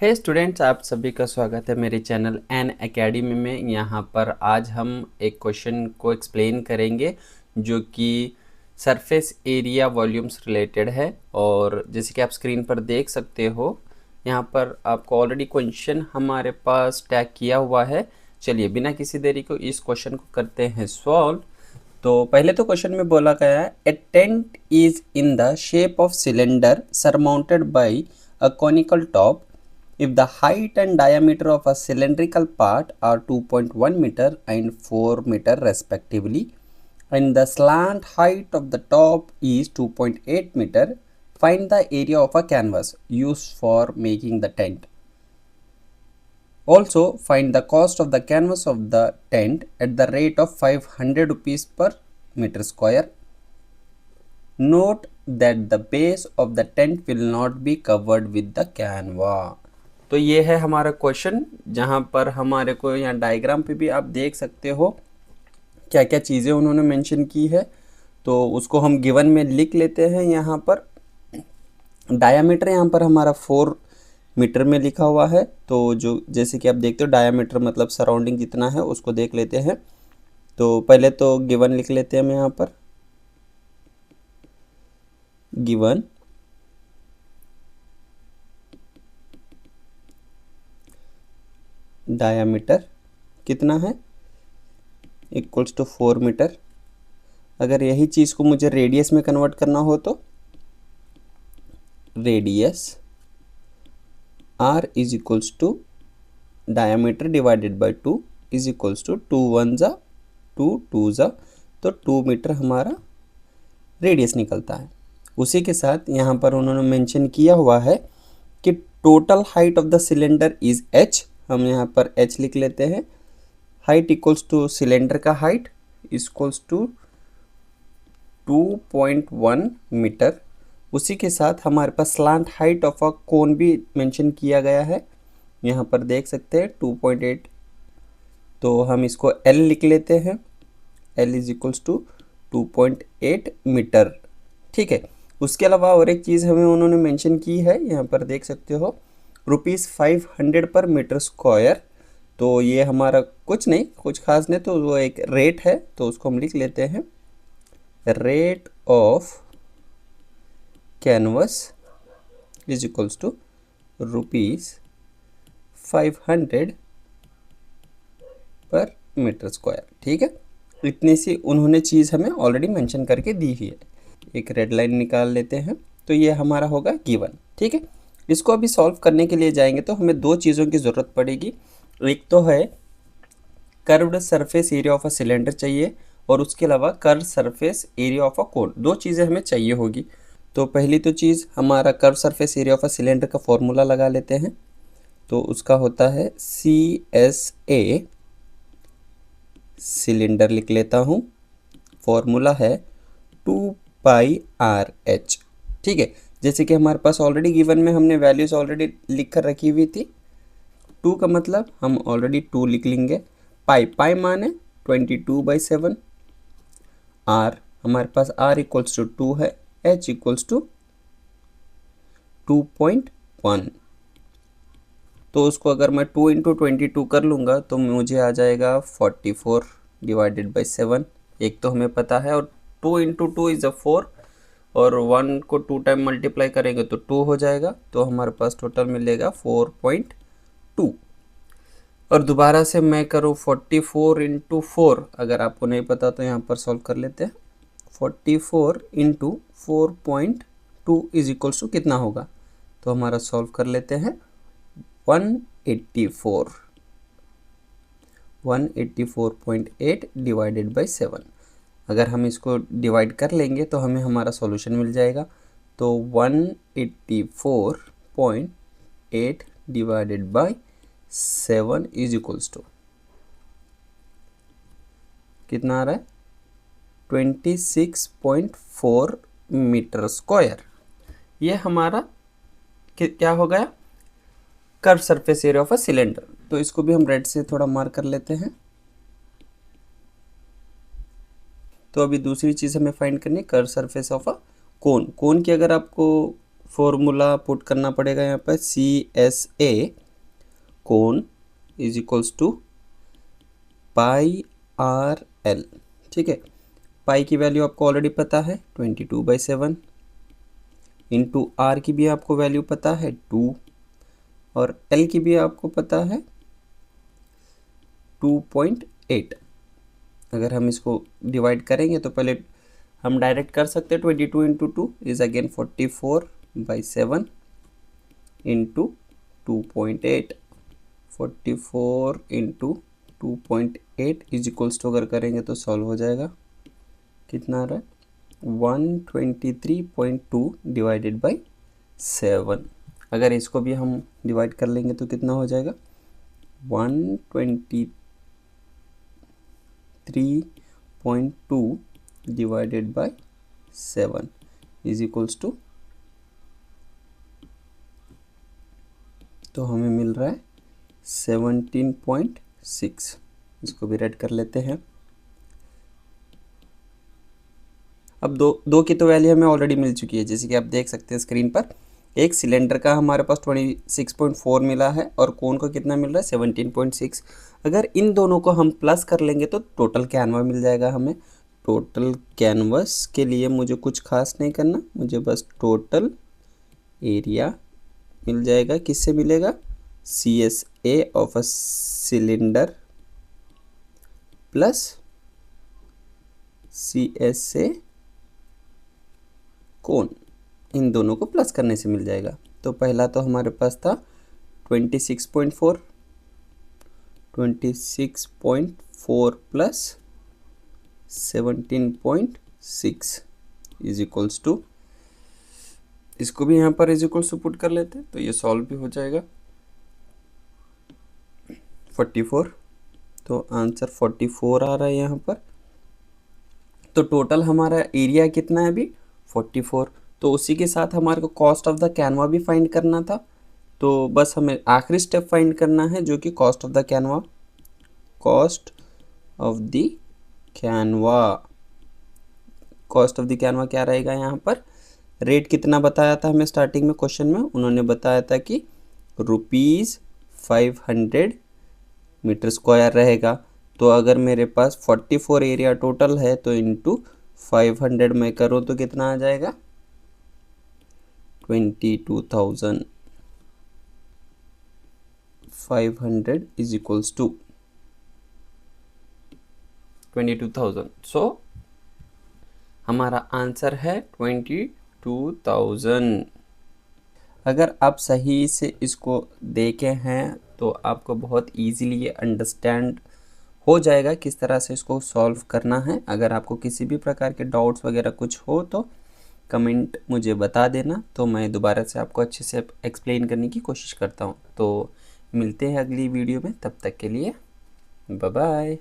हे students, आप सभी का स्वागत है मेरे चैनल एन एकेडमी में। यहाँ पर आज हम एक क्वेश्चन को एक्सप्लेन करेंगे जो कि सरफेस एरिया वॉल्यूम्स रिलेटेड है। और जैसे कि आप स्क्रीन पर देख सकते हो, यहाँ पर आपको ऑलरेडी क्वेश्चन हमारे पास टैग किया हुआ है। चलिए बिना किसी देरी को इस क्वेश्चन को करते हैं सॉल्व। तो पहले तो क्वेश्चन में बोला गया है, a tent is in the shape of cylinder surmounted by a conical top if the height and diameter of a cylindrical part are 2.1 meter and 4 meter respectively, and the slant height of the top is 2.8 meter, find the area of a canvas used for making the tent. Also find the cost of the canvas of the tent at the rate of 500 rupees per meter square. Note that the base of the tent will not be covered with the canvas. तो ये है हमारा question, जहाँ पर हमारे को यहाँ diagram पे भी आप देख सकते हो क्या क्या चीज़ें उन्होंने मेंशन की है। तो उसको हम गिवन में लिख लेते हैं। यहाँ पर डायामीटर यहाँ पर हमारा 4 मीटर में लिखा हुआ है। तो जो जैसे कि आप देखते हो डायामीटर मतलब सराउंडिंग जितना है उसको देख लेते हैं। तो पहले तो गिवन लिख लेते हैं हम यहाँ पर। गिवन डायामीटर कितना है, इक्वल्स टू 4 मीटर। अगर यही चीज़ को मुझे रेडियस में कन्वर्ट करना हो तो radius R is equals to diameter divided by 2 is equals to 2 1 जा 2 2 जा, तो 2 मीटर हमारा रेडियस निकलता है। उसी के साथ यहाँ पर उन्होंने मेंशन किया हुआ है कि total height of the cylinder is h। हम यहाँ पर h लिख लेते हैं। हाइट इक्वल्स टू सिलेंडर का हाइट इक्वल्स टू 2.1 मीटर। उसी के साथ हमारे पास स्लांट हाइट ऑफ अ कोन भी मेंशन किया गया है, यहाँ पर देख सकते हैं 2.8। तो हम इसको L लिख लेते हैं। L is equals to 2.8 metre. ठीक है। उसके अलावा और एक चीज़ हमें उन्होंने मेंशन की है, यहाँ पर देख सकते हो ₹500 पर मीटर स्क्वायर। तो ये हमारा कुछ नहीं, कुछ खास नहीं, तो वो एक रेट है, तो उसको हम लिख लेते हैं। Rate of canvas is equals to ₹500 per metre square. ठीक है। इतनी सी उन्होंने चीज़ हमें ऑलरेडी मेंशन करके दी ही है। एक रेड लाइन निकाल लेते हैं। तो ये हमारा होगा गिवन। ठीक है। इसको अभी सॉल्व करने के लिए जाएंगे तो हमें दो चीज़ों की ज़रूरत पड़ेगी। एक तो है curved surface area of a cylinder चाहिए, और उसके अलावा curve surface area of a cone. दो चीज़ें हमें चाहिए होगी। तो पहली तो चीज़ हमारा curve surface area of a cylinder का फॉर्मूला लगा लेते हैं। तो उसका होता है CSA। सिलेंडर लिख लेता हूँ। फॉर्मूला है 2πRH। ठीक है। जैसे कि हमारे पास ऑलरेडी गिवन में हमने वैल्यूज़ ऑलरेडी लिख कर रखी हुई थी। 2 का मतलब हम ऑलरेडी 2 लिख लेंगे। पाई माने 22/7। आर हमारे पास R इक्वल्स टू 2 है। H equals to 2.1। तो उसको अगर मैं 2 इंटू 22 कर लूँगा तो मुझे आ जाएगा 44 डिवाइडेड बाई 7। एक तो हमें पता है, और 2 इंटू 2 इज़ 4, और 1 को 2 टाइम मल्टीप्लाई करेंगे तो 2 हो जाएगा। तो हमारे पास टोटल मिलेगा 4.2। और दोबारा से मैं करूँ 44 इंटू 4, अगर आपको नहीं पता तो यहाँ पर सॉल्व कर लेते हैं। 44 इंटू 4.2 इज इक्वल्स टू कितना होगा, तो हमारा सॉल्व कर लेते हैं 184। 184.8 डिवाइडेड बाई 7। अगर हम इसको डिवाइड कर लेंगे तो हमें हमारा सॉल्यूशन मिल जाएगा। तो 184.8 divided by 7 is equals to कितना आ रहा है, 26.4 मीटर स्क्वायर। ये हमारा क्या हो गया, curve surface area of a cylinder. तो इसको भी हम रेड से थोड़ा मार्क कर लेते हैं। तो अभी दूसरी चीज़ हमें फाइंड करनी है कर्व सरफेस ऑफ अ कोन। कोन की अगर आपको फॉर्मूला पुट करना पड़ेगा यहाँ पर, CSA कोण is equals to pi RL। ठीक है, पाई की वैल्यू आपको ऑलरेडी पता है 22/7, इंटू R की भी आपको वैल्यू पता है 2, और L की भी आपको पता है 2.8। अगर हम इसको डिवाइड करेंगे तो पहले हम डायरेक्ट कर सकते हैं, 22 into 2 is again 44/7 into 2.8। 44 into 2.8 is equals to, अगर करेंगे तो सॉल्व हो जाएगा, कितना आ रहा है 123.2 डिवाइडेड बाई 7। अगर इसको भी हम डिवाइड कर लेंगे तो कितना हो जाएगा 123.2 divided by 7 is equals to, तो हमें मिल रहा है 17.6। इसको भी रेड कर लेते हैं। अब दो की तो वैल्यू हमें ऑलरेडी मिल चुकी है, जैसे कि आप देख सकते हैं स्क्रीन पर। एक सिलेंडर का हमारे पास 26.4 मिला है और कोन को कितना मिल रहा है 17.6। अगर इन दोनों को हम प्लस कर लेंगे तो टोटल कैनवा मिल जाएगा हमें। टोटल कैनवस के लिए मुझे कुछ खास नहीं करना, मुझे बस टोटल एरिया मिल जाएगा। किससे मिलेगा, CSA of a cylinder plus CSA कोन, इन दोनों को प्लस करने से मिल जाएगा। तो पहला तो हमारे पास था 26.4 प्लस 17.6 इज इक्वल्स टू, इसको भी यहाँ पर इज इक्वल्स टू पुट कर लेते हैं तो ये सॉल्व भी हो जाएगा 44। तो आंसर 44 आ रहा है यहाँ पर। तो टोटल हमारा एरिया कितना है अभी 44। तो उसी के साथ हमारे को कॉस्ट ऑफ द कैनवा भी फाइंड करना था। तो बस हमें आखिरी स्टेप फाइंड करना है जो कि cost of the Canva. Cost of the Canva, cost of the Canva क्या रहेगा यहाँ पर, रेट कितना बताया था हमें स्टार्टिंग में क्वेश्चन में, उन्होंने बताया था कि ₹500 मीटर स्क्वायर रहेगा। तो अगर मेरे पास 44 एरिया टोटल है तो इंटू 500 में करूँ तो कितना आ जाएगा 22,500 इज इक्वल्स टू 22,000। सो हमारा आंसर है 22,000। अगर आप सही से इसको देखे हैं तो आपको बहुत इजीली ये अंडरस्टैंड हो जाएगा किस तरह से इसको सॉल्व करना है। अगर आपको किसी भी प्रकार के डाउट्स वगैरह कुछ हो तो कमेंट मुझे बता देना, तो मैं दोबारा से आपको अच्छे से एक्सप्लेन करने की कोशिश करता हूँ। तो मिलते हैं अगली वीडियो में, तब तक के लिए बाय बाय।